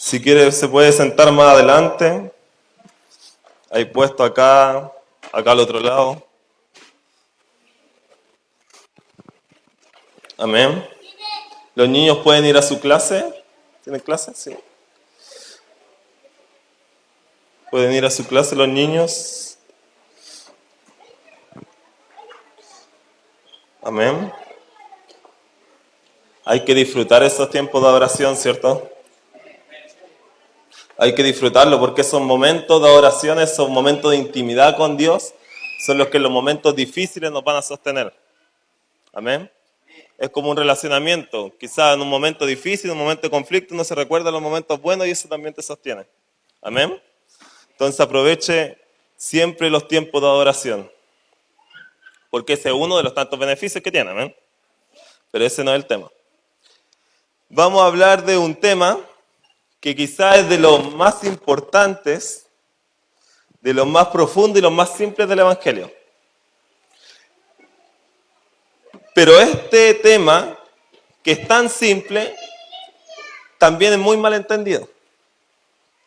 Si quiere se puede sentar más adelante. Ahí puesto acá al otro lado. Amén. Los niños pueden ir a su clase. ¿Tienen clase? Sí. Pueden ir a su clase los niños. Amén. Hay que disfrutar esos tiempos de adoración, ¿cierto? Hay que disfrutarlo porque esos momentos de adoración, esos momentos de intimidad con Dios, son los que en los momentos difíciles nos van a sostener. Amén. Es como un relacionamiento. Quizás en un momento difícil, en un momento de conflicto, uno se recuerda los momentos buenos y eso también te sostiene. Amén. Entonces aproveche siempre los tiempos de adoración. Porque ese es uno de los tantos beneficios que tiene. Amén. Pero ese no es el tema. Vamos a hablar de un tema que quizás es de los más importantes, de los más profundos y los más simples del Evangelio. Pero este tema, que es tan simple, también es muy mal entendido.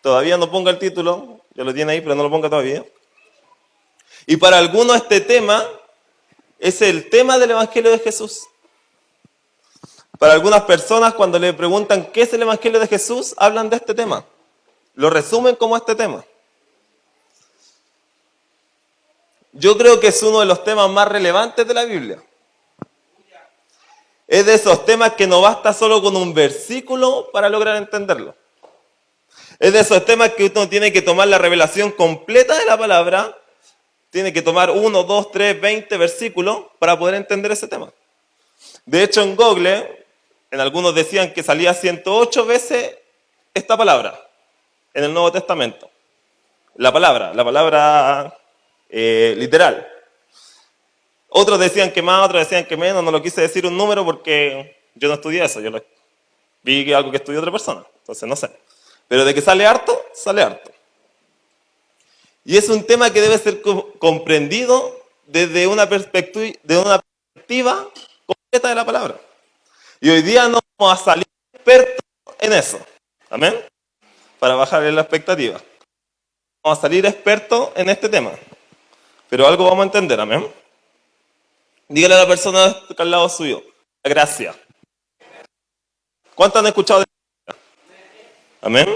Todavía no ponga el título, ya lo tiene ahí, pero no lo ponga todavía. Y para algunos este tema es el tema del Evangelio de Jesús. Para algunas personas, cuando le preguntan qué es el Evangelio de Jesús, hablan de este tema. Lo resumen como este tema. Yo creo que es uno de los temas más relevantes de la Biblia. Es de esos temas que no basta solo con un versículo para lograr entenderlo. Es de esos temas que uno tiene que tomar la revelación completa de la palabra, tiene que tomar 1, 2, 3, 20 versículos para poder entender ese tema. De hecho, en Google, en algunos decían que salía 108 veces esta palabra en el Nuevo Testamento. La palabra literal. Otros decían que más, otros decían que menos. No lo quise decir un número porque yo no estudié eso. Yo vi que algo que estudió otra persona. Entonces no sé. Pero de que sale harto, sale harto. Y es un tema que debe ser comprendido desde una perspectiva completa de la palabra. Y hoy día no vamos a salir expertos en eso. Amén. Para bajarle la expectativa. Vamos a salir expertos en este tema. Pero algo vamos a entender. Amén. Dígale a la persona que está al lado suyo. La gracia. ¿Cuántos han escuchado de la gracia? Amén.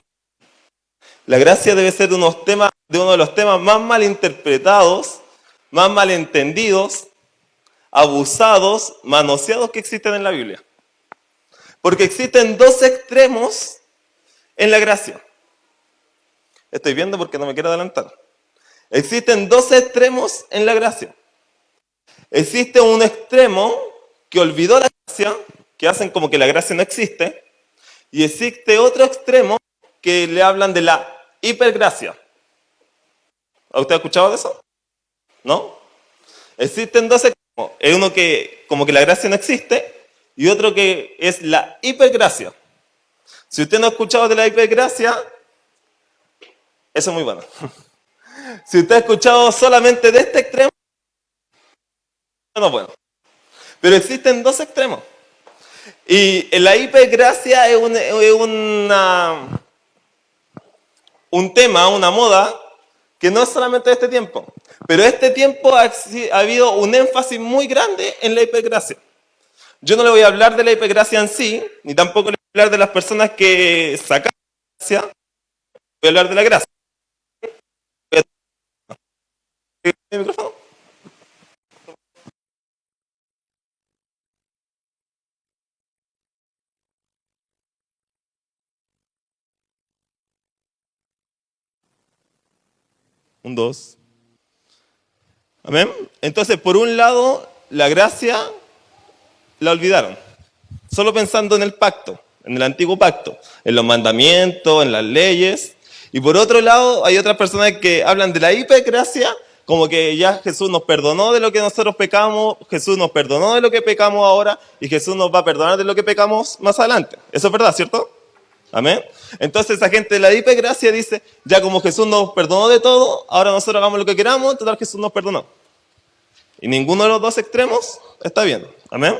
La gracia debe ser de uno de los temas más malinterpretados, más malentendidos, abusados, manoseados que existen en la Biblia. Porque existen dos extremos en la gracia. Estoy viendo porque no me quiero adelantar. Existen dos extremos en la gracia. Existe un extremo que olvidó la gracia, que hacen como que la gracia no existe, y existe otro extremo que le hablan de la hipergracia. ¿Ha usted escuchado de eso? ¿No? Existen dos extremos. Es uno que como que la gracia no existe y otro que es la hipergracia. Si usted no ha escuchado de la hipergracia, eso es muy bueno. Si usted ha escuchado solamente de este extremo, no es bueno. Pero existen dos extremos. Y la hipergracia es un tema, una moda, que no es solamente de este tiempo. Pero este tiempo ha habido un énfasis muy grande en la hipergracia. Yo no le voy a hablar de la hipergracia en sí, ni tampoco le voy a hablar de las personas que sacan la gracia. Voy a hablar de la gracia. ¿El micrófono? Un 2. Amén. Entonces, por un lado, la gracia la olvidaron. Solo pensando en el pacto, en el antiguo pacto, en los mandamientos, en las leyes. Y por otro lado, hay otras personas que hablan de la hipergracia, como que ya Jesús nos perdonó de lo que nosotros pecamos, Jesús nos perdonó de lo que pecamos ahora, y Jesús nos va a perdonar de lo que pecamos más adelante. Eso es verdad, ¿cierto? Amén. Entonces esa gente de la hipergracia dice, ya como Jesús nos perdonó de todo, ahora nosotros hagamos lo que queramos, total Jesús nos perdonó. Y ninguno de los dos extremos está bien. Amén.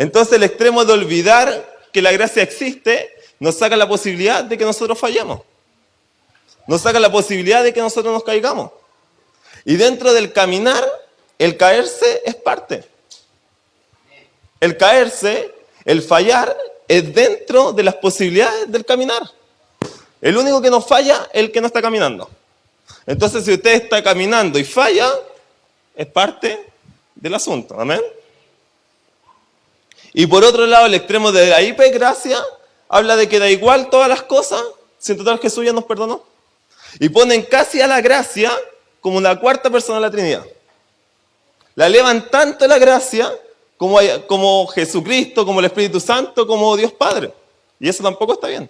Entonces el extremo de olvidar que la gracia existe nos saca la posibilidad de que nosotros fallemos. Nos saca la posibilidad de que nosotros nos caigamos. Y dentro del caminar, el caerse es parte. El caerse, el fallar, es dentro de las posibilidades del caminar. El único que nos falla es el que no está caminando. Entonces, si usted está caminando y falla, es parte del asunto. ¿Amén? Y por otro lado, el extremo de la hipergracia habla de que da igual todas las cosas, si en total Jesús ya nos perdonó. Y ponen casi a la gracia como una cuarta persona de la Trinidad. La elevan tanto la gracia como Jesucristo, como el Espíritu Santo, como Dios Padre. Y eso tampoco está bien.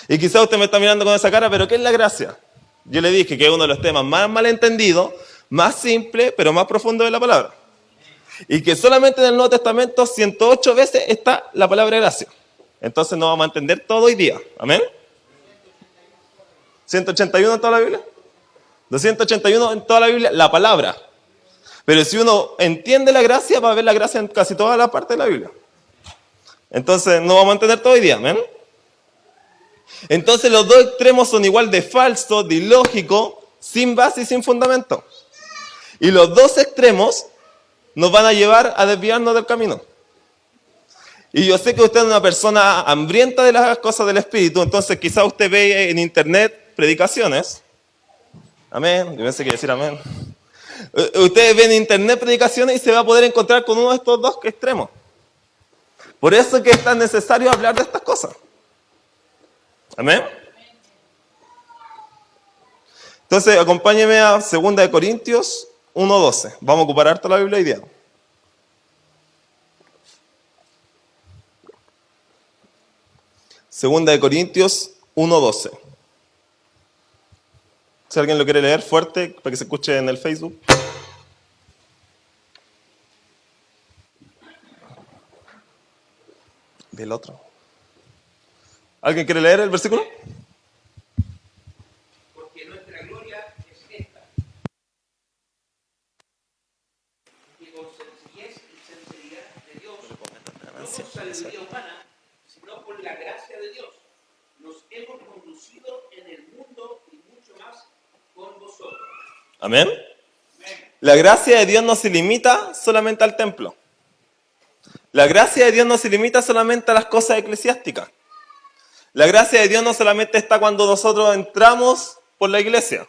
Y quizás usted me está mirando con esa cara, pero ¿qué es la gracia? Yo le dije que es uno de los temas más malentendidos, más simple, pero más profundo de la palabra. Y que solamente en el Nuevo Testamento 108 veces está la palabra gracia. Entonces no vamos a entender todo hoy día. ¿Amén? 181 en toda la Biblia. 281 en toda la Biblia, la palabra. Pero si uno entiende la gracia, va a ver la gracia en casi toda la parte de la Biblia. Entonces no vamos a entender todo hoy día. ¿Amén? Entonces los dos extremos son igual de falso, de ilógico, sin base y sin fundamento. Y los dos extremos nos van a llevar a desviarnos del camino. Y yo sé que usted es una persona hambrienta de las cosas del Espíritu, entonces quizás usted ve en internet predicaciones. Amén. Yo pensé que iba a decir amén. Usted ve en internet predicaciones y se va a poder encontrar con uno de estos dos extremos. Por eso es que es tan necesario hablar de estas cosas. Amén. Entonces, acompáñeme a 2 Corintios 1:12. Vamos a ocupar harto la Biblia hoy día. Segunda de Corintios 1:12. Si alguien lo quiere leer fuerte, para que se escuche en el Facebook. Del otro. ¿Alguien quiere leer el versículo? Porque nuestra gloria es esta, que con sencillez y sinceridad de Dios, no con sabiduría humana, sino por la gracia de Dios, nos hemos conducido en el mundo y mucho más con vosotros. Amén. La gracia de Dios no se limita solamente al templo. La gracia de Dios no se limita solamente a las cosas eclesiásticas. La gracia de Dios no solamente está cuando nosotros entramos por la iglesia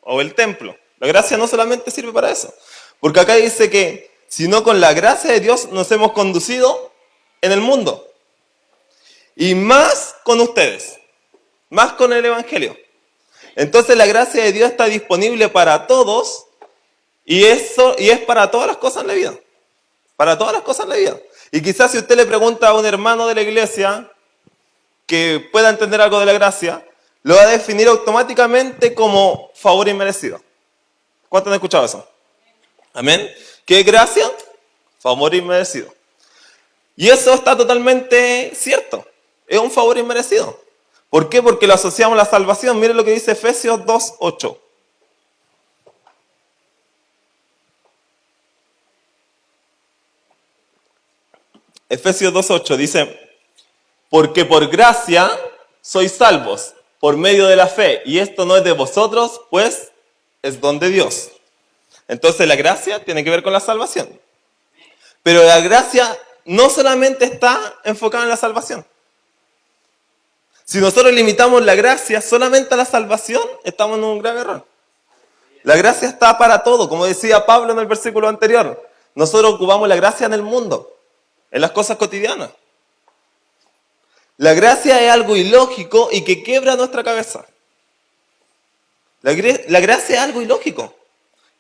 o el templo. La gracia no solamente sirve para eso. Porque acá dice que, sino con la gracia de Dios nos hemos conducido en el mundo. Y más con ustedes. Más con el Evangelio. Entonces la gracia de Dios está disponible para todos y es para todas las cosas en la vida. Para todas las cosas en la vida. Y quizás si usted le pregunta a un hermano de la iglesia que pueda entender algo de la gracia, lo va a definir automáticamente como favor inmerecido. ¿Cuántos han escuchado eso? Amén. ¿Qué es gracia? Favor inmerecido. Y eso está totalmente cierto. Es un favor inmerecido. ¿Por qué? Porque lo asociamos a la salvación. Miren lo que dice Efesios 2:8. Efesios 2:8 dice: porque por gracia sois salvos, por medio de la fe, y esto no es de vosotros, pues es don de Dios. Entonces la gracia tiene que ver con la salvación. Pero la gracia no solamente está enfocada en la salvación. Si nosotros limitamos la gracia solamente a la salvación, estamos en un grave error. La gracia está para todo, como decía Pablo en el versículo anterior. Nosotros ocupamos la gracia en el mundo, en las cosas cotidianas. La gracia es algo ilógico y que quiebra nuestra cabeza. La gracia es algo ilógico.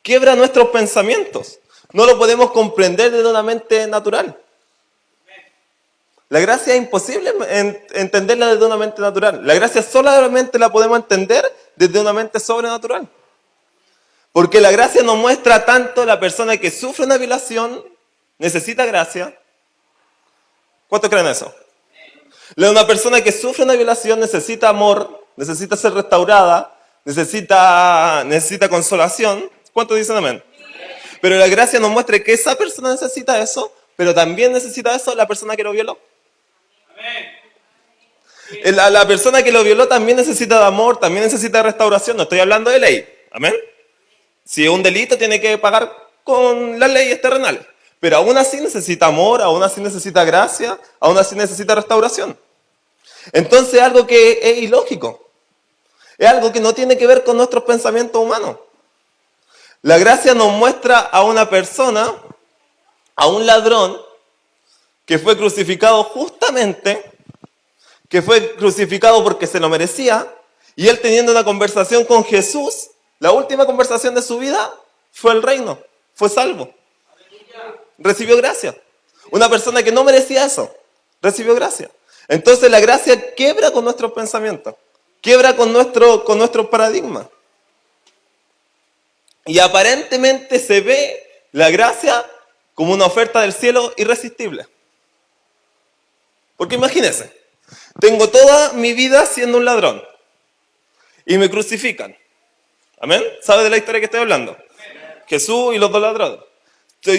Quiebra nuestros pensamientos. No lo podemos comprender desde una mente natural. La gracia es imposible entenderla desde una mente natural. La gracia solamente la podemos entender desde una mente sobrenatural. Porque la gracia nos muestra tanto la persona que sufre una violación, necesita gracia. ¿Cuántos creen eso? Una persona que sufre una violación necesita amor, necesita ser restaurada, necesita consolación. ¿Cuántos dicen amén? Pero la gracia nos muestra que esa persona necesita eso, pero también necesita eso la persona que lo violó. La persona que lo violó también necesita de amor, también necesita de restauración. No estoy hablando de ley. Amén. Si es un delito, tiene que pagar con las leyes terrenales. Pero aún así necesita amor, aún así necesita gracia, aún así necesita restauración. Entonces es algo que es ilógico. Es algo que no tiene que ver con nuestros pensamientos humanos. La gracia nos muestra a una persona, a un ladrón, que fue crucificado justamente, que fue crucificado porque se lo merecía, y él teniendo una conversación con Jesús, la última conversación de su vida fue el reino, fue salvo. Recibió gracia. Una persona que no merecía eso, recibió gracia. Entonces la gracia quiebra con nuestros pensamientos, quiebra con nuestro paradigma. Y aparentemente se ve la gracia como una oferta del cielo irresistible. Porque imagínense, tengo toda mi vida siendo un ladrón y me crucifican. ¿Amén? ¿Sabe de la historia que estoy hablando? Jesús y los dos ladrones.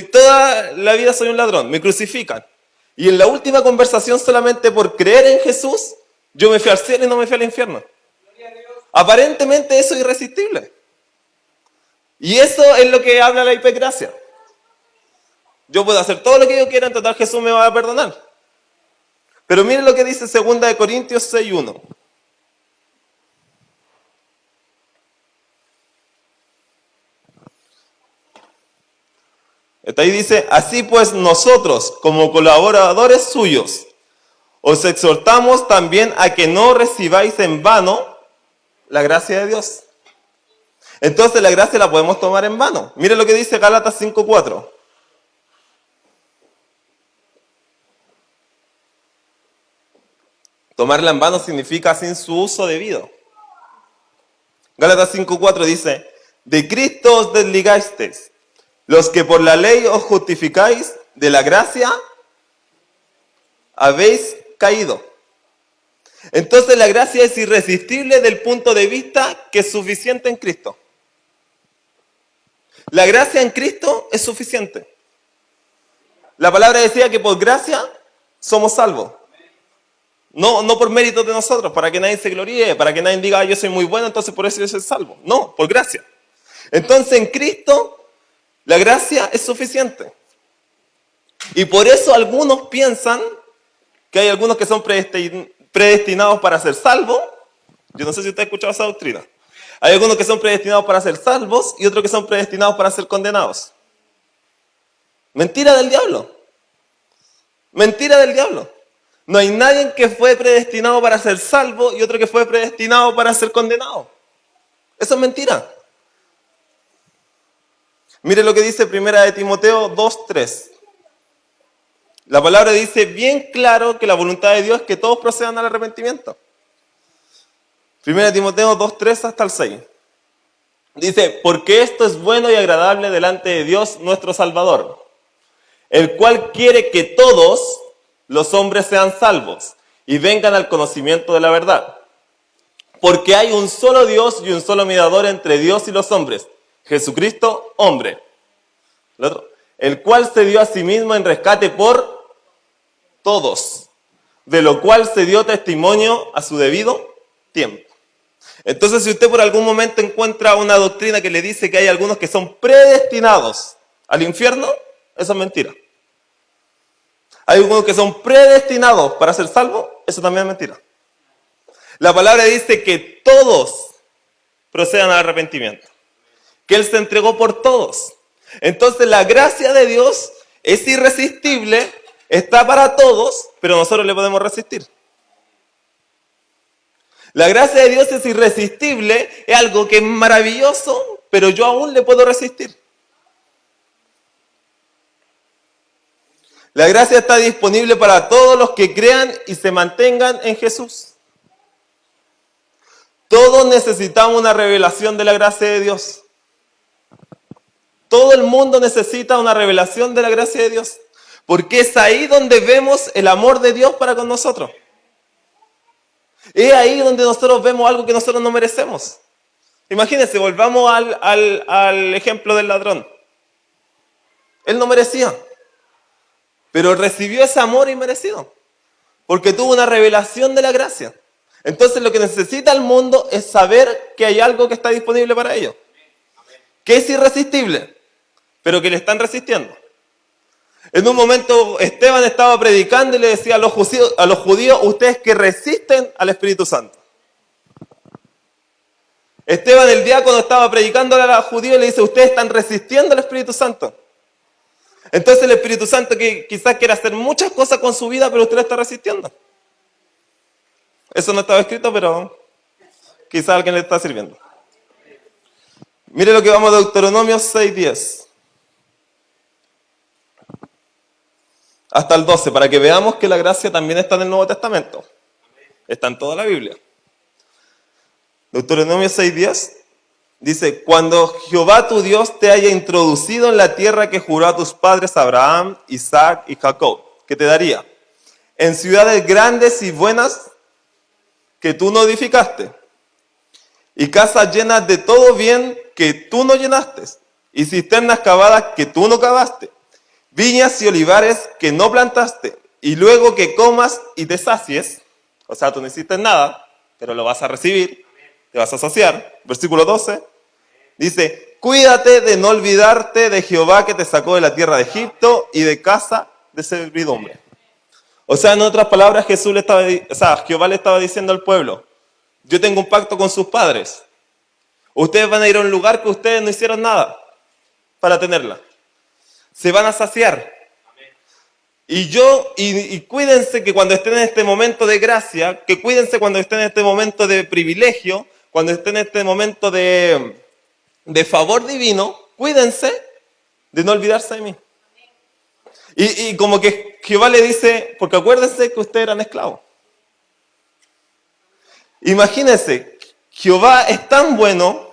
Toda la vida soy un ladrón, me crucifican. Y en la última conversación, solamente por creer en Jesús, yo me fui al cielo y no me fui al infierno. Aparentemente eso es irresistible. Y eso es lo que habla la hipergracia. Yo puedo hacer todo lo que yo quiera, en total Jesús me va a perdonar. Pero miren lo que dice 2 Corintios 6:1. Ahí dice, así pues nosotros, como colaboradores suyos, os exhortamos también a que no recibáis en vano la gracia de Dios. Entonces la gracia la podemos tomar en vano. Miren lo que dice Gálatas 5:4. Tomarla en vano significa sin su uso debido. Gálatas 5:4 dice, de Cristo os desligasteis, los que por la ley os justificáis, de la gracia habéis caído. Entonces la gracia es irresistible del punto de vista que es suficiente en Cristo. La gracia en Cristo es suficiente. La palabra decía que por gracia somos salvos. No por méritos de nosotros, para que nadie se gloríe, para que nadie diga, yo soy muy bueno, entonces por eso yo soy salvo. No, por gracia. Entonces en Cristo la gracia es suficiente. Y por eso algunos piensan que hay algunos que son predestinados para ser salvos. Yo no sé si usted ha escuchado esa doctrina. Hay algunos que son predestinados para ser salvos y otros que son predestinados para ser condenados. Mentira del diablo. Mentira del diablo. No hay nadie que fue predestinado para ser salvo y otro que fue predestinado para ser condenado. Eso es mentira. Mire lo que dice 1 Timoteo 2:3. La palabra dice bien claro que la voluntad de Dios es que todos procedan al arrepentimiento. 1 Timoteo 2:3 hasta el 6. Dice, porque esto es bueno y agradable delante de Dios nuestro Salvador, el cual quiere que todos los hombres sean salvos y vengan al conocimiento de la verdad. Porque hay un solo Dios y un solo mediador entre Dios y los hombres, Jesucristo, hombre. El otro, el cual se dio a sí mismo en rescate por todos, de lo cual se dio testimonio a su debido tiempo. Entonces, si usted por algún momento encuentra una doctrina que le dice que hay algunos que son predestinados al infierno, eso es mentira. Hay algunos que son predestinados para ser salvos, eso también es mentira. La palabra dice que todos procedan al arrepentimiento, que Él se entregó por todos. Entonces la gracia de Dios es irresistible, está para todos, pero nosotros le podemos resistir. La gracia de Dios es irresistible, es algo que es maravilloso, pero yo aún le puedo resistir. La gracia está disponible para todos los que crean y se mantengan en Jesús. Todos necesitamos una revelación de la gracia de Dios. Todo el mundo necesita una revelación de la gracia de Dios, porque es ahí donde vemos el amor de Dios para con nosotros. Es ahí donde nosotros vemos algo que nosotros no merecemos. Imagínense, volvamos al ejemplo del ladrón. Él no merecía. pero recibió ese amor inmerecido, porque tuvo una revelación de la gracia. Entonces lo que necesita el mundo es saber que hay algo que está disponible para ellos, que es irresistible, pero que le están resistiendo. En un momento Esteban estaba predicando y le decía a los judíos, ustedes que resisten al Espíritu Santo. Esteban el diácono estaba predicando a los judíos y le dice, ustedes están resistiendo al Espíritu Santo. Entonces el Espíritu Santo que quizás quiere hacer muchas cosas con su vida, pero usted lo está resistiendo. Eso no estaba escrito, pero quizás a alguien le está sirviendo. Mire lo que vamos a Deuteronomio 6:10. Hasta el 12, para que veamos que la gracia también está en el Nuevo Testamento. Está en toda la Biblia. Deuteronomio 6:10 dice, cuando Jehová tu Dios te haya introducido en la tierra que juró a tus padres Abraham, Isaac y Jacob, que te daría, en ciudades grandes y buenas que tú no edificaste, y casas llenas de todo bien que tú no llenaste, y cisternas cavadas que tú no cavaste, viñas y olivares que no plantaste, y luego que comas y te sacies, o sea, tú no hiciste nada, pero lo vas a recibir, te vas a saciar. Versículo 12, dice, cuídate de no olvidarte de Jehová que te sacó de la tierra de Egipto y de casa de servidumbre. O sea, en otras palabras, Jehová le estaba diciendo al pueblo, yo tengo un pacto con sus padres. Ustedes van a ir a un lugar que ustedes no hicieron nada para tenerla. Se van a saciar. Y cuídense que cuando estén en este momento de gracia, que cuídense cuando estén en este momento de privilegio, cuando estén en este momento de favor divino, cuídense de no olvidarse de mí. Y como que Jehová le dice, porque acuérdense que ustedes eran esclavos. Imagínense, Jehová es tan bueno,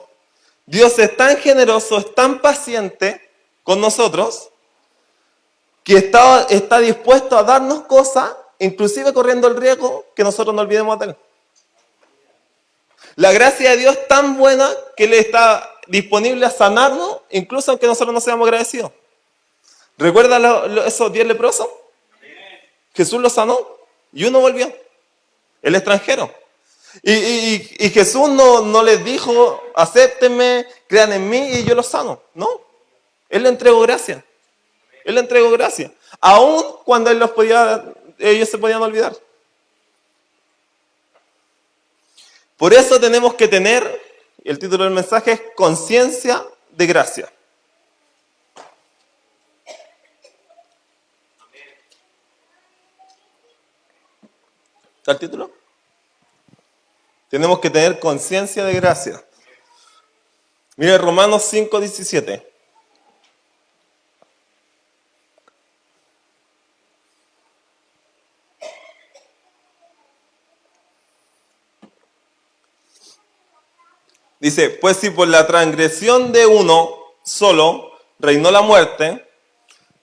Dios es tan generoso, es tan paciente con nosotros, que está dispuesto a darnos cosas, inclusive corriendo el riesgo que nosotros no olvidemos de él. La gracia de Dios es tan buena que Él está disponible a sanarnos, incluso aunque nosotros no seamos agradecidos. ¿Recuerda esos 10 leprosos? Jesús los sanó y uno volvió, el extranjero. Y Jesús no les dijo, acéptenme, crean en mí y yo los sano. No, Él le entregó gracia. Él le entregó gracia. Aún cuando ellos se podían olvidar. Por eso tenemos que tener, el título del mensaje es conciencia de gracia. ¿Está el título? Tenemos que tener conciencia de gracia. Mire Romanos 5:17. Dice, pues si por la transgresión de uno solo reinó la muerte,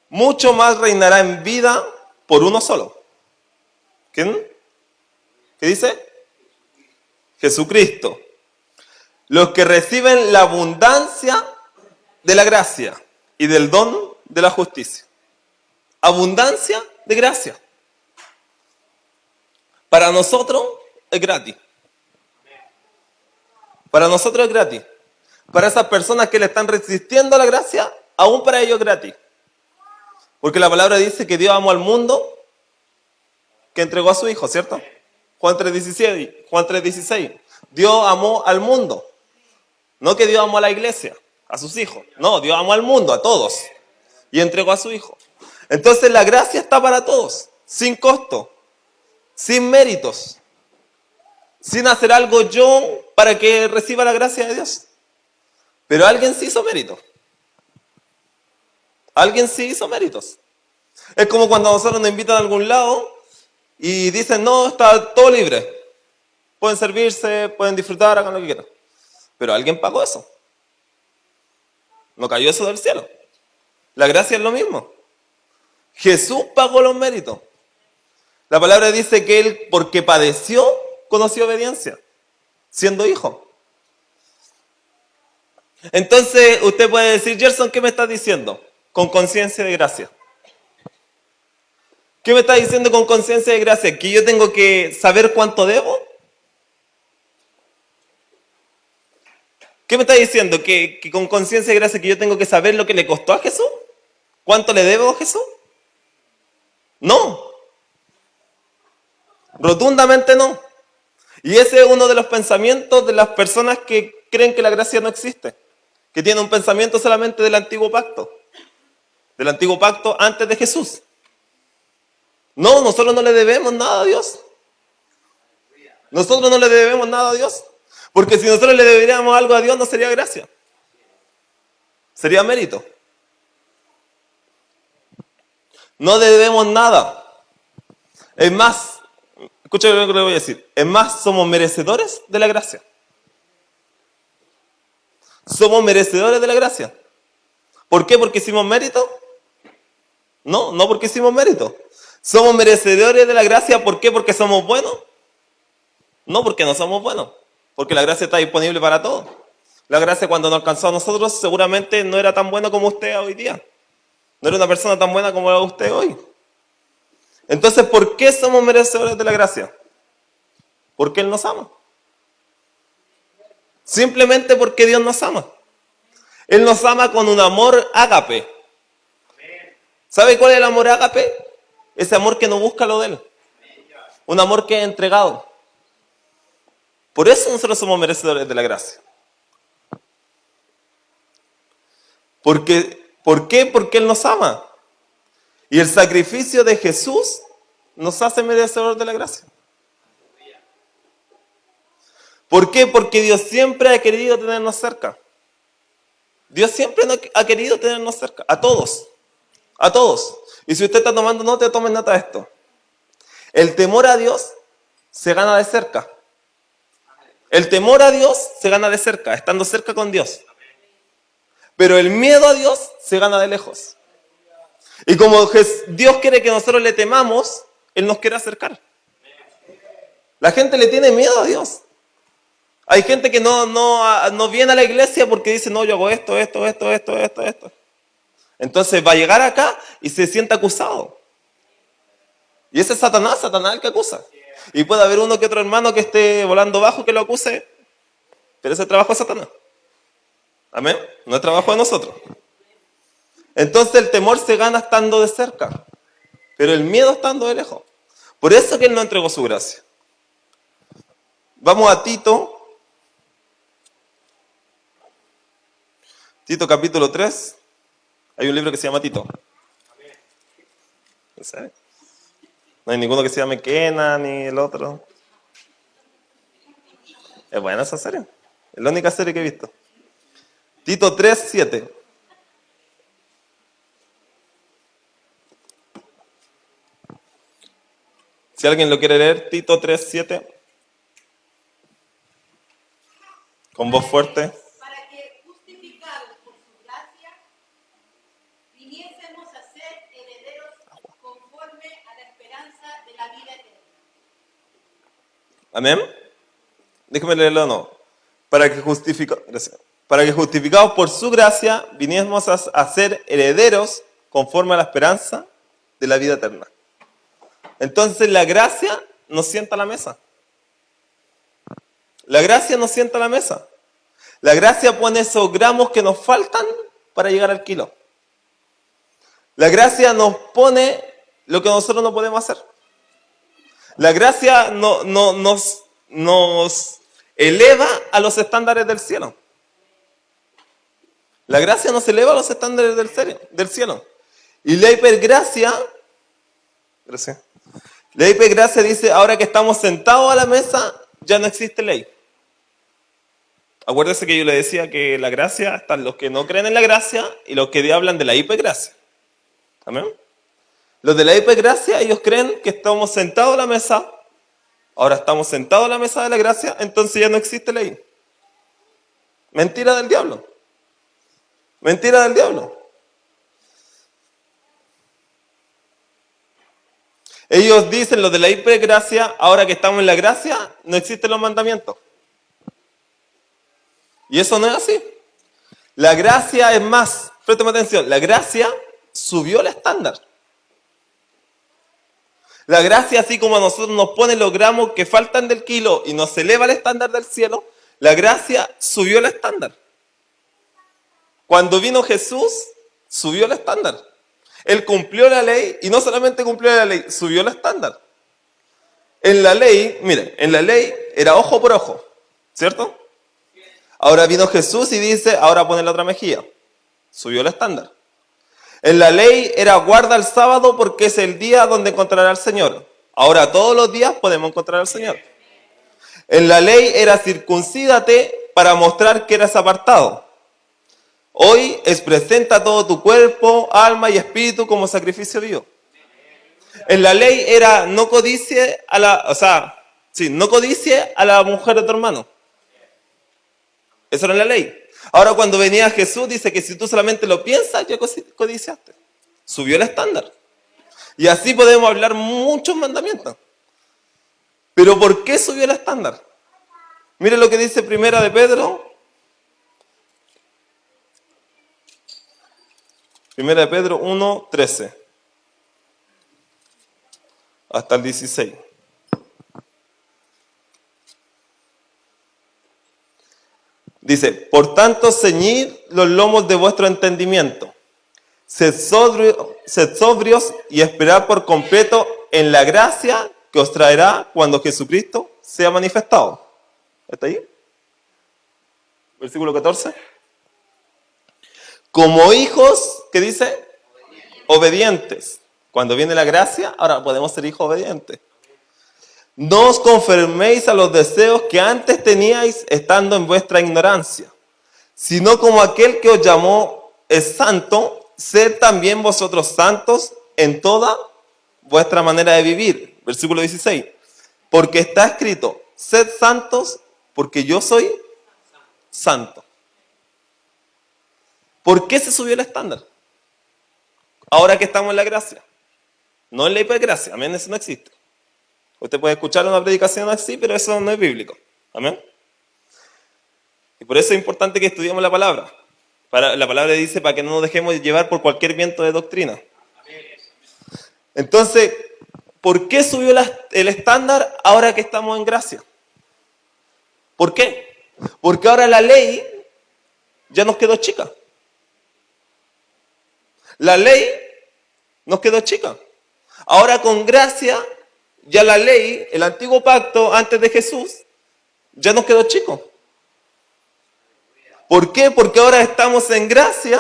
mucho más reinará en vida por uno solo. ¿Quién? ¿Qué dice? Jesucristo. Los que reciben la abundancia de la gracia y del don de la justicia. Abundancia de gracia. Para nosotros es gratis. Para nosotros es gratis. Para esas personas que le están resistiendo a la gracia, aún para ellos es gratis. Porque la palabra dice que Dios amó al mundo, que entregó a su Hijo, ¿cierto? Juan 3:16. Dios amó al mundo. No que Dios amó a la iglesia, a sus hijos. No, Dios amó al mundo, a todos. Y entregó a su Hijo. Entonces la gracia está para todos, sin costo, sin méritos, sin hacer algo yo para que reciba la gracia de Dios. Pero alguien sí hizo mérito. Alguien sí hizo méritos. Es como cuando a nosotros nos invitan a algún lado y dicen, no, está todo libre. Pueden servirse, pueden disfrutar, hagan lo que quieran. Pero alguien pagó eso. No cayó eso del cielo. La gracia es lo mismo. Jesús pagó los méritos. La palabra dice que Él, porque padeció, conoció obediencia, siendo hijo. Entonces, usted puede decir, Gerson, ¿qué me estás diciendo? Con conciencia de gracia. ¿Qué me está diciendo con conciencia de gracia? ¿Que yo tengo que saber cuánto debo? ¿Qué me está diciendo? ¿Que con conciencia de gracia que yo tengo que saber lo que le costó a Jesús? ¿Cuánto le debo a Jesús? No. Rotundamente no. Y ese es uno de los pensamientos de las personas que creen que la gracia no existe. Que tienen un pensamiento solamente del antiguo pacto. Del antiguo pacto antes de Jesús. No, nosotros no le debemos nada a Dios. Nosotros no le debemos nada a Dios. Porque si nosotros le deberíamos algo a Dios, no sería gracia. Sería mérito. No le debemos nada. Es más, escucha lo que le voy a decir. Es más, somos merecedores de la gracia. Somos merecedores de la gracia. ¿Por qué? ¿Porque hicimos mérito? No, no porque hicimos mérito. ¿Somos merecedores de la gracia? ¿Por qué? ¿Porque somos buenos? No, porque no somos buenos. Porque la gracia está disponible para todos. La gracia cuando nos alcanzó a nosotros seguramente no era tan buena como usted hoy día. No era una persona tan buena como era usted hoy. Entonces, ¿por qué somos merecedores de la gracia? Porque Él nos ama. Simplemente porque Dios nos ama. Él nos ama con un amor ágape. ¿Sabe cuál es el amor ágape? Ese amor que no busca lo de Él. Un amor que es entregado. Por eso nosotros somos merecedores de la gracia. ¿Por qué? Porque Él nos ama. Y el sacrificio de Jesús nos hace merecedores de la gracia. ¿Por qué? Porque Dios siempre ha querido tenernos cerca. Dios siempre ha querido tenernos cerca. A todos. A todos. Y si usted está tomando nota, tomen nota de esto. El temor a Dios se gana de cerca. El temor a Dios se gana de cerca, estando cerca con Dios. Pero el miedo a Dios se gana de lejos. Y como Dios quiere que nosotros le temamos, Él nos quiere acercar. La gente le tiene miedo a Dios. Hay gente que no viene a la iglesia porque dice, no, yo hago esto. Entonces va a llegar acá y se siente acusado. Y ese es Satanás el que acusa. Y puede haber uno que otro hermano que esté volando bajo que lo acuse, pero ese trabajo es Satanás. Amén. No es trabajo de nosotros. Entonces el temor se gana estando de cerca, pero el miedo estando de lejos. Por eso que Él nos entregó su gracia. Vamos a Tito. Tito capítulo 3. Hay un libro que se llama Tito. ¿No sabe? No hay ninguno que se llame Kena ni el otro. Es buena esa serie. Es la única serie que he visto. Tito 3, 7. Si alguien lo quiere leer, Tito 3, 7. Con voz fuerte. Para que, justificados por su gracia, viniésemos a ser herederos conforme a la esperanza de la vida eterna. Amén. Déjeme leerlo o no. Para que justificados por su gracia, viniésemos a ser herederos conforme a la esperanza de la vida eterna. Entonces la gracia nos sienta a la mesa. La gracia nos sienta a la mesa. La gracia pone esos gramos que nos faltan para llegar al kilo. La gracia nos pone lo que nosotros no podemos hacer. La gracia nos eleva a los estándares del cielo. La gracia nos eleva a los estándares del cielo. Y la hipergracia, gracias. La hipergracia dice, ahora que estamos sentados a la mesa, ya no existe ley. Acuérdese que yo le decía que la gracia, están los que no creen en la gracia y los que hablan de la hipergracia. ¿Amén? Los de la hipergracia, ellos creen que estamos sentados a la mesa. Ahora estamos sentados a la mesa de la gracia, entonces ya no existe ley. Mentira del diablo. Mentira del diablo. Ellos dicen, los de la hipergracia, ahora que estamos en la gracia, no existen los mandamientos. Y eso no es así. La gracia es más, préstame atención, la gracia subió el estándar. La gracia, así como a nosotros nos pone los gramos que faltan del kilo y nos eleva el estándar del cielo, la gracia subió el estándar. Cuando vino Jesús, subió el estándar. Él cumplió la ley y no solamente cumplió la ley, subió el estándar. En la ley, miren, en la ley era ojo por ojo, ¿cierto? Ahora vino Jesús y dice, ahora pone la otra mejilla. Subió el estándar. En la ley era guarda el sábado porque es el día donde encontrará al Señor. Ahora todos los días podemos encontrar al Señor. En la ley era circuncídate para mostrar que eras apartado. Hoy es presenta todo tu cuerpo, alma y espíritu como sacrificio vivo. En la ley era no codicie a no codicie a la mujer de tu hermano. Eso era en la ley. Ahora cuando venía Jesús dice que si tú solamente lo piensas, ya codiciaste. Subió el estándar. Y así podemos hablar muchos mandamientos. Pero ¿por qué subió el estándar? Mire lo que dice Primera de Pedro. Primera de Pedro 1:13. Hasta el 16. Dice, por tanto, ceñid los lomos de vuestro entendimiento. Sed sobrios y esperad por completo en la gracia que os traerá cuando Jesucristo sea manifestado. ¿Está ahí? Versículo 14. Como hijos, ¿qué dice? Obedientes. Cuando viene la gracia, ahora podemos ser hijos obedientes. No os conforméis a los deseos que antes teníais estando en vuestra ignorancia, sino como aquel que os llamó es santo, sed también vosotros santos en toda vuestra manera de vivir. Versículo 16. Porque está escrito, sed santos porque yo soy santo. ¿Por qué se subió el estándar? Ahora que estamos en la gracia. No en la hipergracia, amén, eso no existe. Usted puede escuchar una predicación así, pero eso no es bíblico. Amén. Y por eso es importante que estudiemos la palabra. La palabra dice para que no nos dejemos llevar por cualquier viento de doctrina. Entonces, ¿por qué subió el estándar ahora que estamos en gracia? ¿Por qué? Porque ahora la ley ya nos quedó chica. La ley nos quedó chica. Ahora con gracia, ya la ley, el antiguo pacto antes de Jesús, ya nos quedó chico. ¿Por qué? Porque ahora estamos en gracia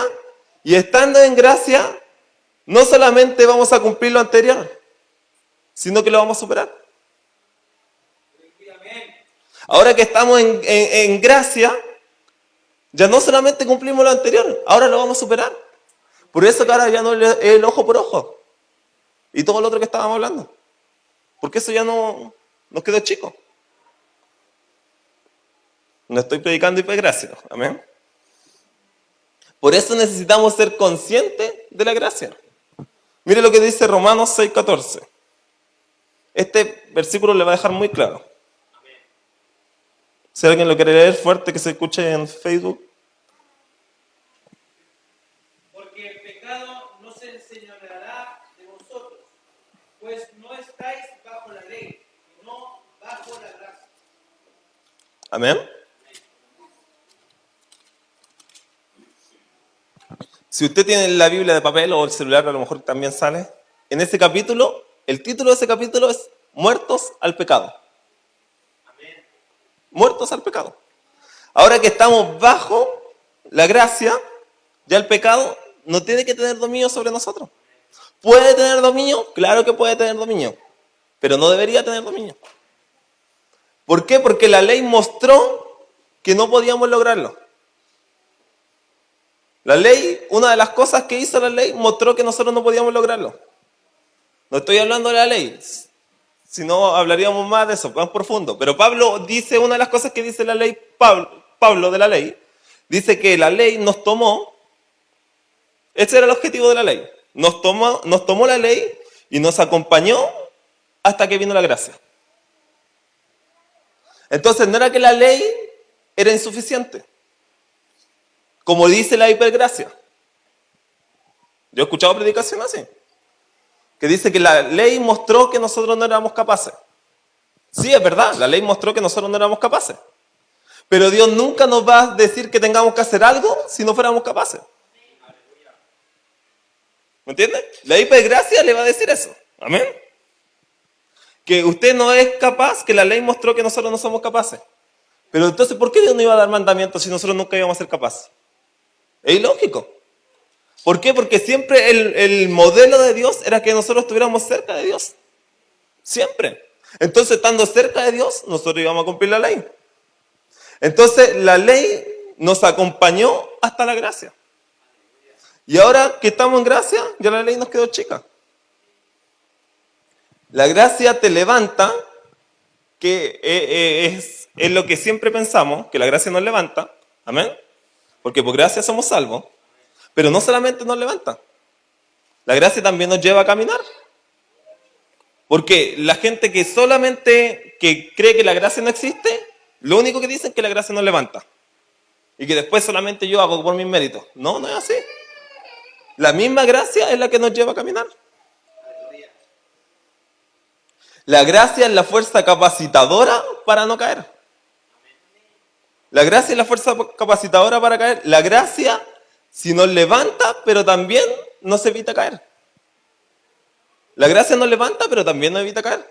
y estando en gracia, no solamente vamos a cumplir lo anterior, sino que lo vamos a superar. Ahora que estamos en gracia, ya no solamente cumplimos lo anterior, ahora lo vamos a superar. Por eso que ahora ya no es el ojo por ojo. Y todo lo otro que estábamos hablando. Porque eso ya no nos quedó chico. No estoy predicando hipergracia. Amén. Por eso necesitamos ser conscientes de la gracia. Mire lo que dice Romanos 6:14. Este versículo le va a dejar muy claro. Si alguien lo quiere leer fuerte, que se escuche en Facebook. Porque el pecado no se enseñoreará de vosotros, pues no estáis bajo la ley, sino bajo la gracia. Amén. Si usted tiene la Biblia de papel o el celular, a lo mejor también sale. En ese capítulo, el título de ese capítulo es Muertos al pecado. Amén. Muertos al pecado. Ahora que estamos bajo la gracia, ya el pecado no tiene que tener dominio sobre nosotros. ¿Puede tener dominio? Claro que puede tener dominio, pero no debería tener dominio. ¿Por qué? Porque la ley mostró que no podíamos lograrlo. La ley, una de las cosas que hizo la ley, mostró que nosotros no podíamos lograrlo. No estoy hablando de la ley, si no hablaríamos más de eso, más profundo. Pero Pablo dice, una de las cosas que dice la ley, Pablo de la ley, dice que la ley nos tomó, ese era el objetivo de la ley, nos tomó la ley y nos acompañó hasta que vino la gracia. Entonces no era que la ley era insuficiente, como dice la hipergracia. Yo he escuchado predicación así. que dice que la ley mostró que nosotros no éramos capaces. Sí, es verdad, la ley mostró que nosotros no éramos capaces. Pero Dios nunca nos va a decir que tengamos que hacer algo si no fuéramos capaces. ¿Me entiende? La ley de gracia le va a decir eso. Amén. Que usted no es capaz, que la ley mostró que nosotros no somos capaces. Pero entonces, ¿por qué Dios no iba a dar mandamientos si nosotros nunca íbamos a ser capaces? Es ilógico. ¿Por qué? Porque siempre el modelo de Dios era que nosotros estuviéramos cerca de Dios. Siempre. Entonces, estando cerca de Dios, nosotros íbamos a cumplir la ley. Entonces, la ley nos acompañó hasta la gracia. Y ahora que estamos en gracia, ya la ley nos quedó chica. La gracia te levanta, que es lo que siempre pensamos, que la gracia nos levanta. Amén. Porque por gracia somos salvos. Pero no solamente nos levanta. La gracia también nos lleva a caminar. Porque la gente que solamente que cree que la gracia no existe, lo único que dicen es que la gracia nos levanta. Y que después solamente yo hago por mis méritos. No, no es así. La misma gracia es la que nos lleva a caminar. La gracia es la fuerza capacitadora para no caer. La gracia es la fuerza capacitadora para caer. La gracia, si nos levanta, pero también nos evita caer. La gracia nos levanta, pero también nos evita caer.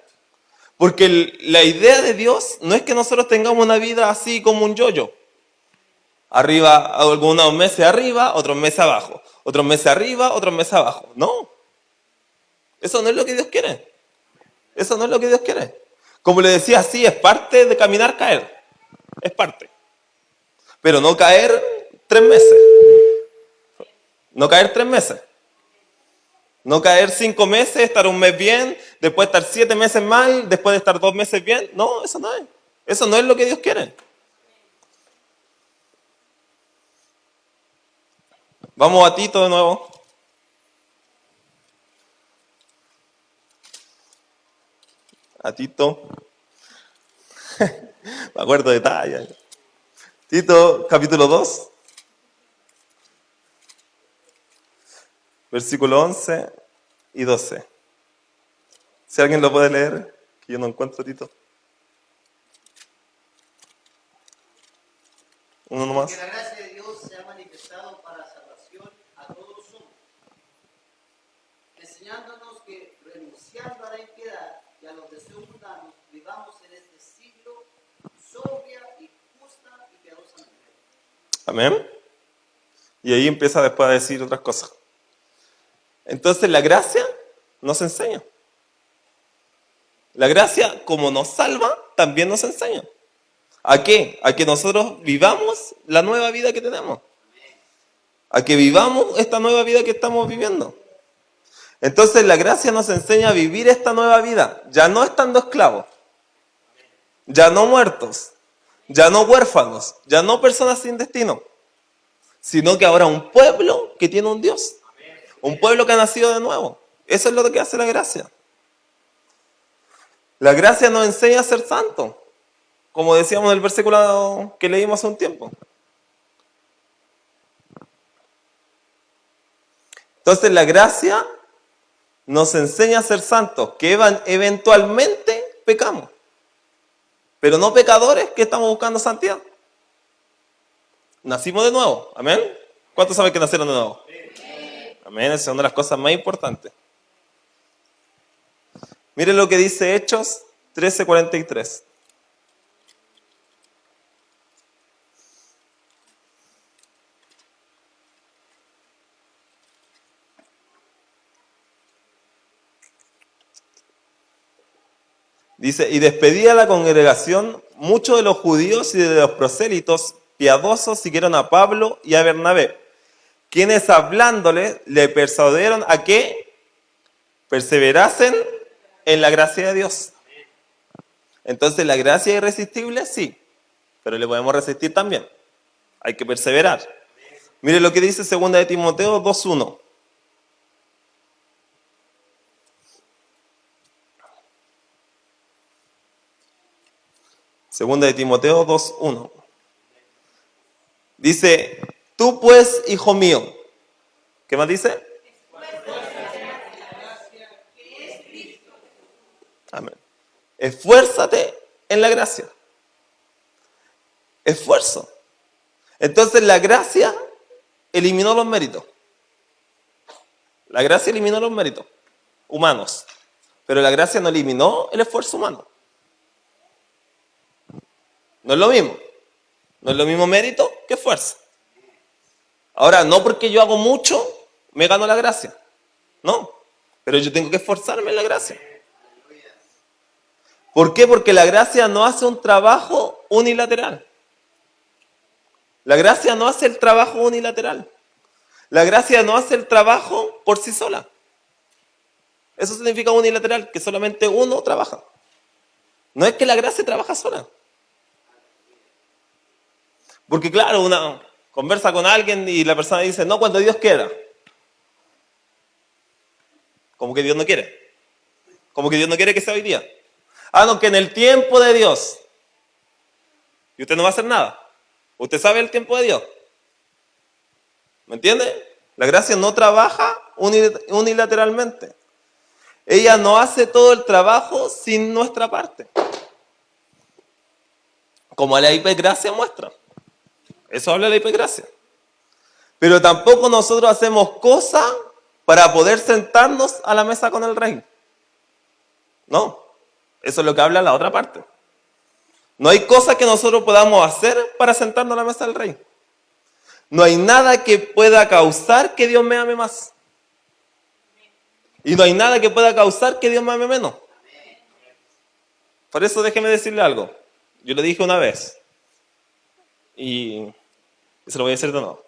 Porque la idea de Dios no es que nosotros tengamos una vida así como un yo-yo. Arriba, algunos meses arriba, otros meses abajo. Otros meses arriba, otros meses abajo. No. Eso no es lo que Dios quiere. Eso no es lo que Dios quiere. Como le decía, sí, es parte de caminar, caer. Es parte. Pero no caer 3 meses. No caer 3 meses. No caer 5 meses, estar un mes bien, después estar 7 meses mal, después de estar 2 meses bien. No, eso no es. Eso no es lo que Dios quiere. Vamos a Tito de nuevo. A Tito. Me acuerdo de detalles. Tito, capítulo 2. Versículo 11 y 12. Si alguien lo puede leer, que yo no encuentro, Tito. Uno nomás. Que la gracia de Dios se ha manifestado para salvación a todos los hombres, enseñándonos que renunciando a la impiedad y a los deseos mundanos, vivamos en este siglo sobria y justa y piadosamente. Amén. Y ahí empieza después a decir otras cosas. Entonces la gracia nos enseña. La gracia, como nos salva, también nos enseña. ¿A qué? A que nosotros vivamos la nueva vida que tenemos. A que vivamos esta nueva vida que estamos viviendo. Entonces la gracia nos enseña a vivir esta nueva vida, ya no estando esclavos, ya no muertos, ya no huérfanos, ya no personas sin destino, sino que ahora un pueblo que tiene un Dios, un pueblo que ha nacido de nuevo. Eso es lo que hace la gracia. La gracia nos enseña a ser santos, como decíamos en el versículo que leímos hace un tiempo. Entonces la gracia nos enseña a ser santos, que eventualmente pecamos, pero no pecadores que estamos buscando santidad. Nacimos de nuevo, amén. ¿Cuántos saben que nacieron de nuevo? Amén, esa es una de las cosas más importantes. Miren lo que dice Hechos 13:43. Dice, y despedida la congregación, muchos de los judíos y de los prosélitos piadosos siguieron a Pablo y a Bernabé, quienes hablándole le persuadieron a que perseverasen en la gracia de Dios. Entonces la gracia es irresistible, sí, pero le podemos resistir también. Hay que perseverar. Mire lo que dice 2 de Timoteo 2:1. Segunda de Timoteo 2:1. Dice, tú pues, hijo mío. ¿Qué más dice? Esfuérzate en la gracia. Esfuerzo. Entonces la gracia eliminó los méritos. La gracia eliminó los méritos humanos. Pero la gracia no eliminó el esfuerzo humano. No es lo mismo. No es lo mismo mérito que esfuerzo. Ahora, no porque yo hago mucho, me gano la gracia. No. Pero yo tengo que esforzarme en la gracia. ¿Por qué? Porque la gracia no hace un trabajo unilateral. La gracia no hace el trabajo unilateral. La gracia no hace el trabajo por sí sola. Eso significa unilateral, que solamente uno trabaja. No es que la gracia trabaja sola. Porque claro, uno conversa con alguien y la persona dice, no, cuando Dios quiera. Como que Dios no quiere. Como que Dios no quiere que sea hoy día. Ah, no, que en el tiempo de Dios. Y usted no va a hacer nada. Usted sabe el tiempo de Dios. ¿Me entiende? La gracia no trabaja unilateralmente. Ella no hace todo el trabajo sin nuestra parte. Como la hipergracia muestra. Eso habla de la hipergracia. Pero tampoco nosotros hacemos cosas para poder sentarnos a la mesa con el rey. No. Eso es lo que habla la otra parte. No hay cosas que nosotros podamos hacer para sentarnos a la mesa del rey. No hay nada que pueda causar que Dios me ame más. Y no hay nada que pueda causar que Dios me ame menos. Por eso déjeme decirle algo. Yo lo dije una vez. Y se lo voy a decir de nuevo.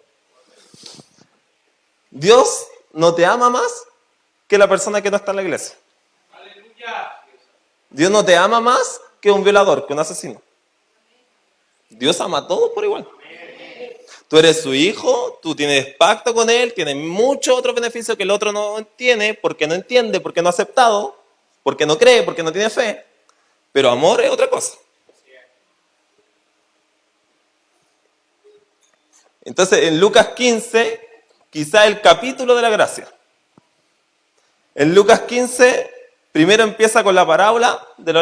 Dios no te ama más que la persona que no está en la iglesia. Dios no te ama más que un violador, que un asesino. Dios ama a todos por igual. Tú eres su hijo, tú tienes pacto con él, tienes muchos otros beneficios que el otro no tiene, porque no entiende, porque no ha aceptado, porque no cree, porque no tiene fe. Pero amor es otra cosa. Entonces, en Lucas 15, quizá el capítulo de la gracia. En Lucas 15, primero empieza con la parábola de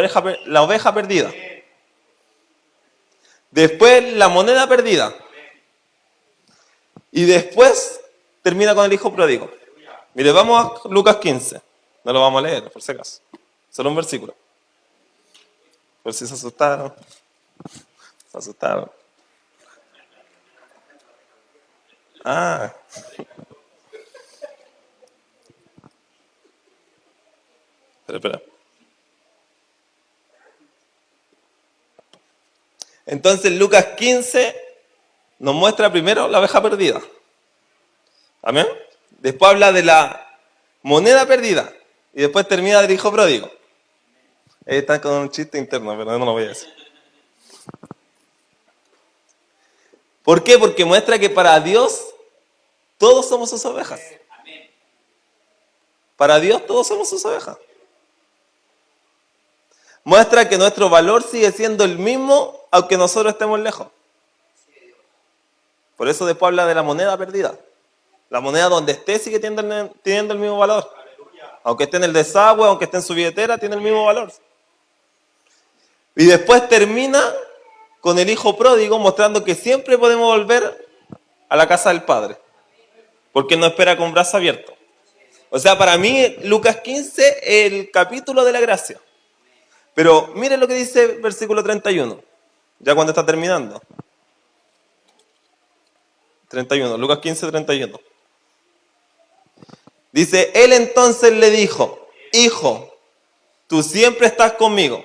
la oveja perdida. Después, la moneda perdida. Y después, termina con el hijo pródigo. Mire, vamos a Lucas 15. No lo vamos a leer, por si acaso. Solo un versículo. Por si se asustaron. Se asustaron. Ah. Espera. Entonces Lucas 15 nos muestra primero la oveja perdida. Amén. Después habla de la moneda perdida. Y después termina del hijo pródigo. Está con un chiste interno, pero no lo voy a decir. ¿Por qué? Porque muestra que para Dios todos somos sus ovejas. Para Dios todos somos sus ovejas. Muestra que nuestro valor sigue siendo el mismo aunque nosotros estemos lejos. Por eso después habla de la moneda perdida. La moneda donde esté sigue teniendo el mismo valor. Aunque esté en el desagüe, aunque esté en su billetera, tiene el mismo valor. Y después termina con el hijo pródigo mostrando que siempre podemos volver a la casa del Padre. Porque Él nos espera con brazos abiertos. O sea, para mí Lucas 15 es el capítulo de la gracia. Pero miren lo que dice el versículo 31. Ya cuando está terminando. 31, Lucas 15, 31. Dice, él entonces le dijo, hijo, tú siempre estás conmigo.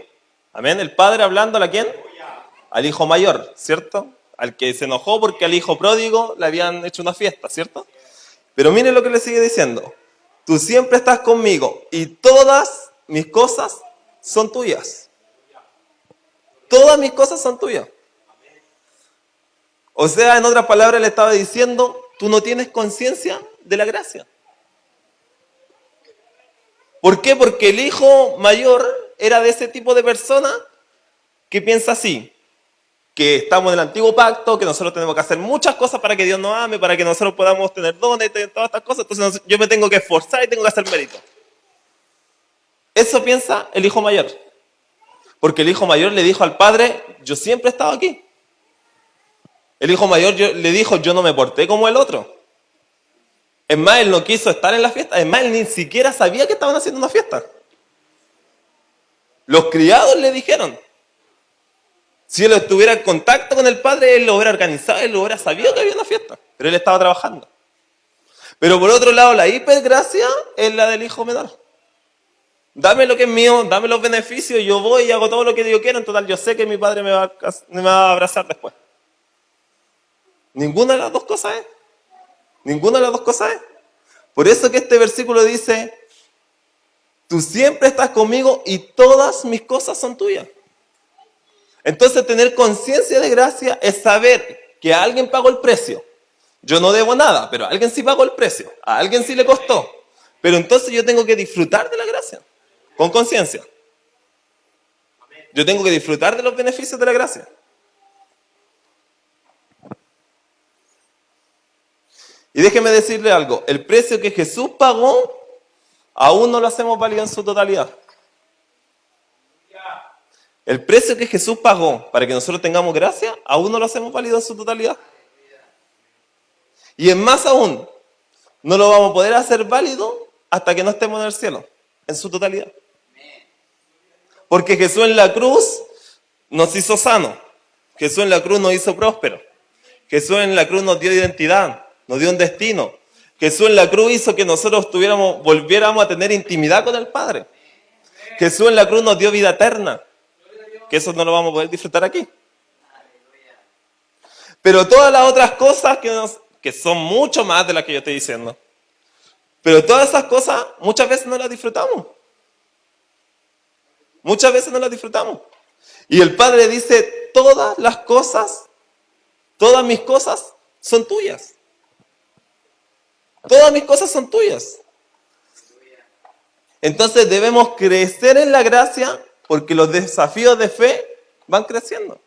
Amén, el padre hablando ¿a quién? Al hijo mayor, ¿cierto? Al que se enojó porque al hijo pródigo le habían hecho una fiesta, ¿cierto? Pero miren lo que le sigue diciendo. Tú siempre estás conmigo y todas mis cosas son tuyas. Todas mis cosas son tuyas. O sea, en otras palabras le estaba diciendo, tú no tienes conciencia de la gracia. ¿Por qué? Porque el hijo mayor era de ese tipo de persona que piensa así, que estamos en el antiguo pacto, que nosotros tenemos que hacer muchas cosas para que Dios nos ame, para que nosotros podamos tener dones y todas estas cosas, entonces yo me tengo que esforzar y tengo que hacer mérito. Eso piensa el hijo mayor. Porque el hijo mayor le dijo al padre, yo siempre he estado aquí. El hijo mayor le dijo, yo no me porté como el otro. Es más, él no quiso estar en la fiesta. Es más, él ni siquiera sabía que estaban haciendo una fiesta. Los criados le dijeron. Si él estuviera en contacto con el padre, él lo hubiera organizado, él lo hubiera sabido que había una fiesta. Pero él estaba trabajando. Pero por otro lado, la hipergracia es la del hijo menor. Dame lo que es mío, dame los beneficios, yo voy y hago todo lo que yo quiero. En total, yo sé que mi padre me va a abrazar después. Ninguna de las dos cosas es. Ninguna de las dos cosas es. Por eso que este versículo dice, tú siempre estás conmigo y todas mis cosas son tuyas. Entonces tener conciencia de gracia es saber que alguien pagó el precio. Yo no debo nada, pero alguien sí pagó el precio. A alguien sí le costó. Pero entonces yo tengo que disfrutar de la gracia. Con conciencia. Yo tengo que disfrutar de los beneficios de la gracia. Y déjeme decirle algo. El precio que Jesús pagó, aún no lo hacemos válido en su totalidad. El precio que Jesús pagó para que nosotros tengamos gracia, aún no lo hacemos válido en su totalidad. Y es más aún, no lo vamos a poder hacer válido hasta que no estemos en el cielo, en su totalidad. Porque Jesús en la cruz nos hizo sanos. Jesús en la cruz nos hizo prósperos. Jesús en la cruz nos dio identidad, nos dio un destino. Jesús en la cruz hizo que nosotros volviéramos a tener intimidad con el Padre. Jesús en la cruz nos dio vida eterna. Que eso no lo vamos a poder disfrutar aquí. Pero todas las otras cosas que son mucho más de las que yo estoy diciendo. Pero todas esas cosas muchas veces no las disfrutamos. Muchas veces no las disfrutamos. Y el Padre dice, todas las cosas, todas mis cosas son tuyas. Todas mis cosas son tuyas. Entonces debemos crecer en la gracia porque los desafíos de fe van creciendo.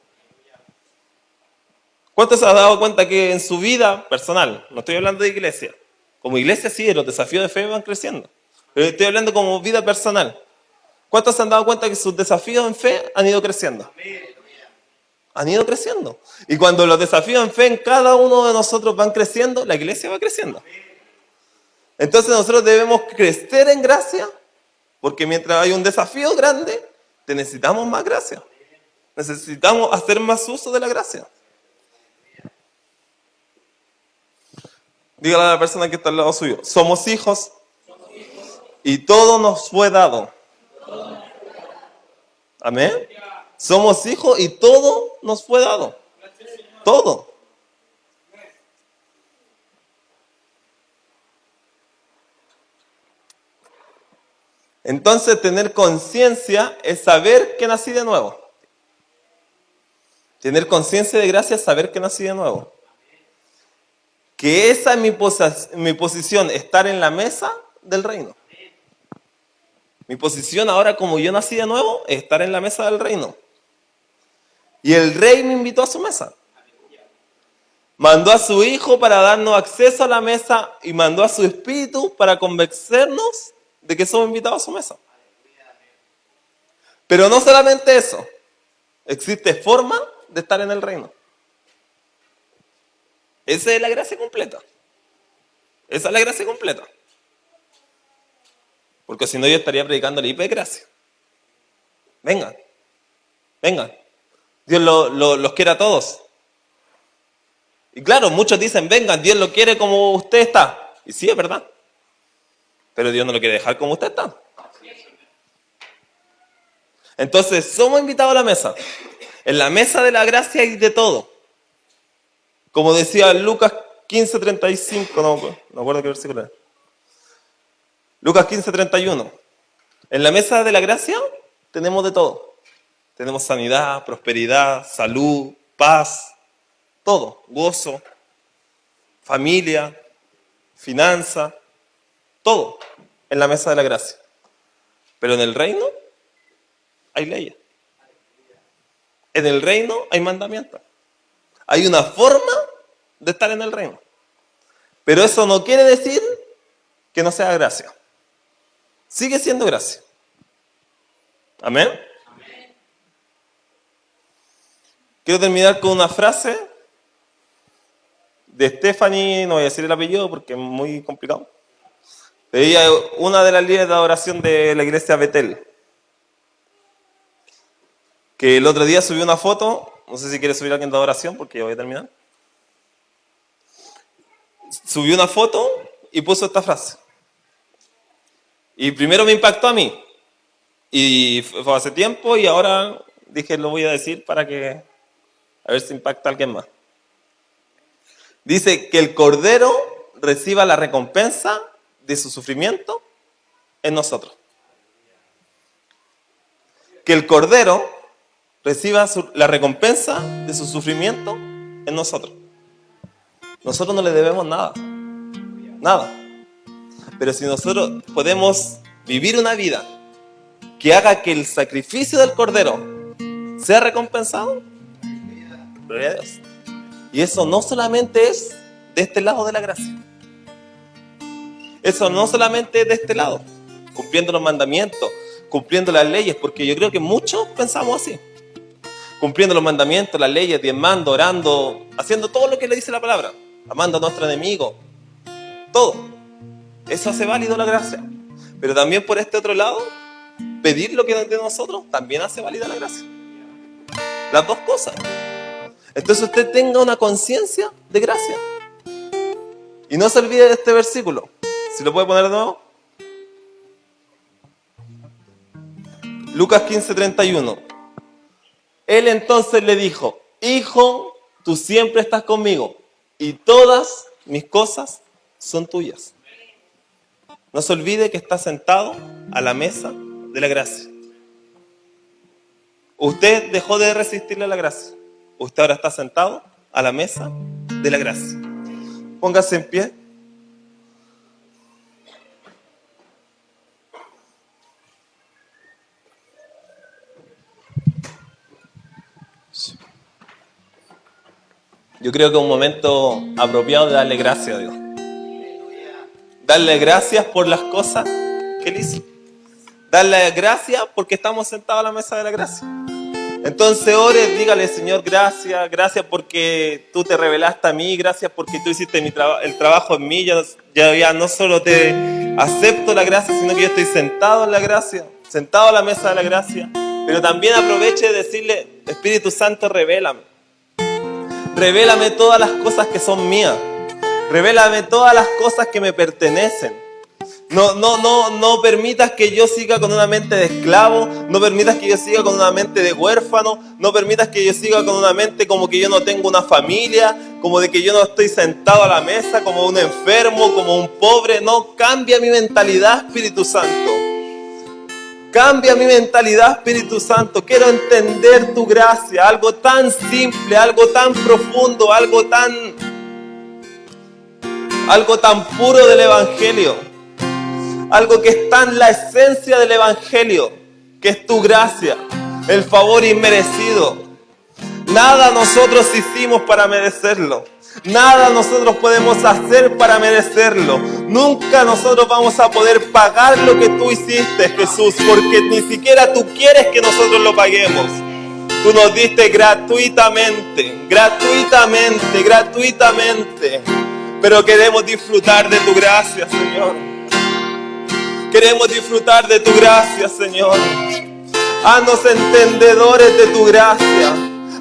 ¿Cuántos se han dado cuenta que en su vida personal, no estoy hablando de iglesia, como iglesia sí, los desafíos de fe van creciendo, pero estoy hablando como vida personal? ¿Cuántos se han dado cuenta que sus desafíos en fe han ido creciendo? Han ido creciendo. Y cuando los desafíos en fe en cada uno de nosotros van creciendo, la iglesia va creciendo. Entonces nosotros debemos crecer en gracia, porque mientras hay un desafío grande, necesitamos más gracia. Necesitamos hacer más uso de la gracia. Dígale a la persona que está al lado suyo, somos hijos y todo nos fue dado. Amén. Somos hijos y todo nos fue dado. Todo. Entonces, tener conciencia es saber que nací de nuevo. Tener conciencia de gracia es saber que nací de nuevo. Que esa es mi posición, estar en la mesa del reino. Mi posición ahora, como yo nací de nuevo, es estar en la mesa del reino. Y el rey me invitó a su mesa. Mandó a su hijo para darnos acceso a la mesa y mandó a su espíritu para convencernos de que somos invitados a su mesa. Pero no solamente eso. Existe forma de estar en el reino. Esa es la gracia completa. Esa es la gracia completa. Porque si no yo estaría predicando la hipergracia. Vengan. Vengan. Dios los quiere a todos. Y claro, muchos dicen, vengan, Dios lo quiere como usted está. Y sí, es verdad. Pero Dios no lo quiere dejar como usted está. Entonces, somos invitados a la mesa. En la mesa de la gracia hay de todo. Como decía Lucas 15:35, no me acuerdo qué versículo es. Lucas 15:31. En la mesa de la gracia tenemos de todo. Tenemos sanidad, prosperidad, salud, paz, todo, gozo, familia, finanza, todo en la mesa de la gracia. Pero en el reino hay leyes. En el reino hay mandamientos. Hay una forma de estar en el reino. Pero eso no quiere decir que no sea gracia. Sigue siendo gracia. Amén. Quiero terminar con una frase de Stephanie, no voy a decir el apellido porque es muy complicado. Ella es una de las líderes de adoración de la iglesia Betel. Que el otro día subió una foto, no sé si quiere subir alguien de adoración porque ya voy a terminar. Subió una foto y puso esta frase. Y primero me impactó a mí. Y fue hace tiempo y ahora dije lo voy a decir para que a ver si impacta a alguien más. Dice que el Cordero reciba la recompensa de su sufrimiento en nosotros. Que el Cordero reciba la recompensa de su sufrimiento en nosotros. Nosotros no le debemos nada. Nada. Pero si nosotros podemos vivir una vida que haga que el sacrificio del Cordero sea recompensado, gloria a Dios. Y eso no solamente es de este lado de la gracia. Eso no solamente es de este lado, cumpliendo los mandamientos, cumpliendo las leyes, porque yo creo que muchos pensamos así. Cumpliendo los mandamientos, las leyes, diezmando, orando, haciendo todo lo que le dice la palabra, amando a nuestro enemigo, todo. Eso hace válido la gracia. Pero también por este otro lado, pedir lo que es de nosotros también hace válida la gracia. Las dos cosas. Entonces usted tenga una conciencia de gracia. Y no se olvide de este versículo. ¿Si lo puede poner de nuevo? Lucas 15:31. Él entonces le dijo: Hijo, tú siempre estás conmigo y todas mis cosas son tuyas. No se olvide que está sentado a la mesa de la gracia. Usted dejó de resistirle a la gracia. Usted ahora está sentado a la mesa de la gracia. Póngase en pie. Yo creo que es un momento apropiado de darle gracias a Dios. Darle gracias por las cosas que Él hizo. Darle gracias porque estamos sentados a la mesa de la gracia. Entonces ore, dígale: Señor, gracias, gracias porque tú te revelaste a mí, gracias porque tú hiciste el trabajo en mí. Ya no solo te acepto la gracia, sino que yo estoy sentado en la gracia, sentado a la mesa de la gracia. Pero también aproveche de decirle: Espíritu Santo, revélame. Revélame todas las cosas que son mías. Revélame todas las cosas que me pertenecen. No permitas que yo siga con una mente de esclavo. No permitas que yo siga con una mente de huérfano. No permitas que yo siga con una mente como que yo no tengo una familia, como de que yo no estoy sentado a la mesa, como un enfermo, como un pobre. No, cambia mi mentalidad, Espíritu Santo. Cambia mi mentalidad, Espíritu Santo. Quiero entender tu gracia. Algo tan simple, algo tan profundo, algo tan puro del Evangelio. Algo que está en la esencia del Evangelio, que es tu gracia, el favor inmerecido. Nada nosotros hicimos para merecerlo. Nada nosotros podemos hacer para merecerlo. Nunca nosotros vamos a poder pagar lo que tú hiciste, Jesús, porque ni siquiera tú quieres que nosotros lo paguemos. Tú nos diste gratuitamente, gratuitamente, gratuitamente. Pero queremos disfrutar de tu gracia, Señor. Queremos disfrutar de tu gracia, Señor. Haznos entendedores de tu gracia.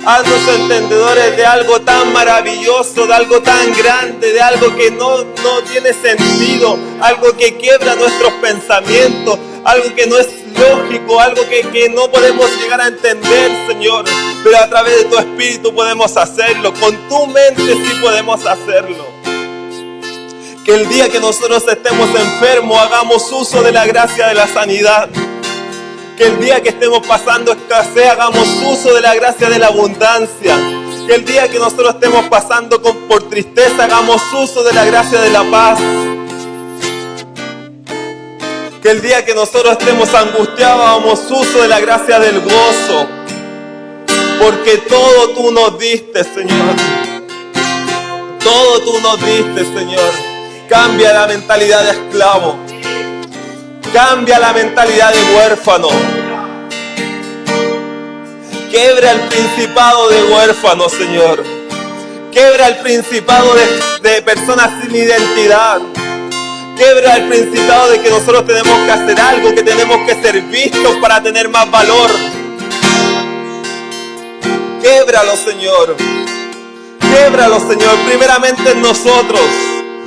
Haznos entendedores de algo tan maravilloso, de algo tan grande, de algo que no tiene sentido, algo que quiebra nuestros pensamientos, algo que no es lógico, algo que no podemos llegar a entender, Señor. Pero a través de tu Espíritu podemos hacerlo. Con tu mente sí podemos hacerlo. Que el día que nosotros estemos enfermos hagamos uso de la gracia de la sanidad. Que el día que estemos pasando escasez hagamos uso de la gracia de la abundancia. Que el día que nosotros estemos pasando por tristeza hagamos uso de la gracia de la paz. Que el día que nosotros estemos angustiados hagamos uso de la gracia del gozo. Porque todo tú nos diste, Señor. Todo tú nos diste, Señor. Cambia la mentalidad de esclavo. Cambia la mentalidad de huérfano. Quebra el principado de huérfanos, Señor. Quebra el principado de personas sin identidad. Quebra el principado de que nosotros tenemos que hacer algo, que tenemos que ser vistos para tener más valor. Québralo, Señor. Québralo, Señor. Primeramente en nosotros.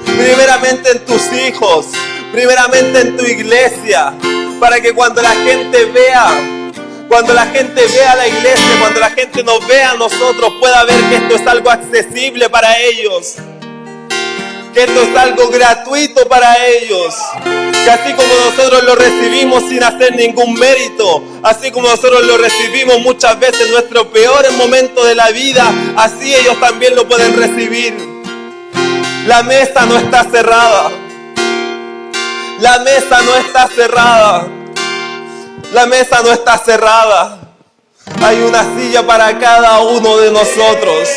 Primeramente en tus hijos. Primeramente en tu iglesia. Para que cuando la gente vea la iglesia, cuando la gente nos vea a nosotros, pueda ver que esto es algo accesible para ellos. Que esto es algo gratuito para ellos. Que así como nosotros lo recibimos sin hacer ningún mérito, así como nosotros lo recibimos muchas veces en nuestros peores momentos de la vida, así ellos también lo pueden recibir. La mesa no está cerrada. La mesa no está cerrada. La mesa no está cerrada. Hay una silla para cada uno de nosotros.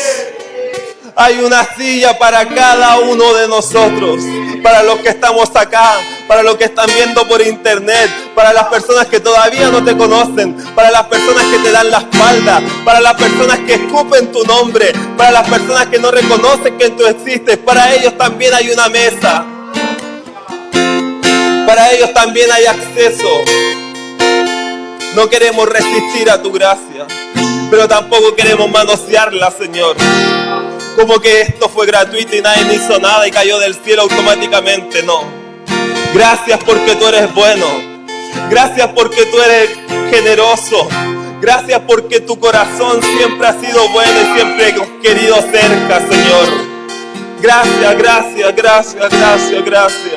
Hay una silla para cada uno de nosotros. Para los que estamos acá, para los que están viendo por internet, para las personas que todavía no te conocen, para las personas que te dan la espalda, para las personas que escupen tu nombre, para las personas que no reconocen que tú existes. Para ellos también hay una mesa. Para ellos también hay acceso. No queremos resistir a tu gracia, pero tampoco queremos manosearla, Señor. Como que esto fue gratuito y nadie hizo nada y cayó del cielo automáticamente. No. Gracias porque tú eres bueno. Gracias porque tú eres generoso. Gracias porque tu corazón siempre ha sido bueno y siempre he querido cerca, Señor. Gracias, gracias, gracias, gracias, gracias.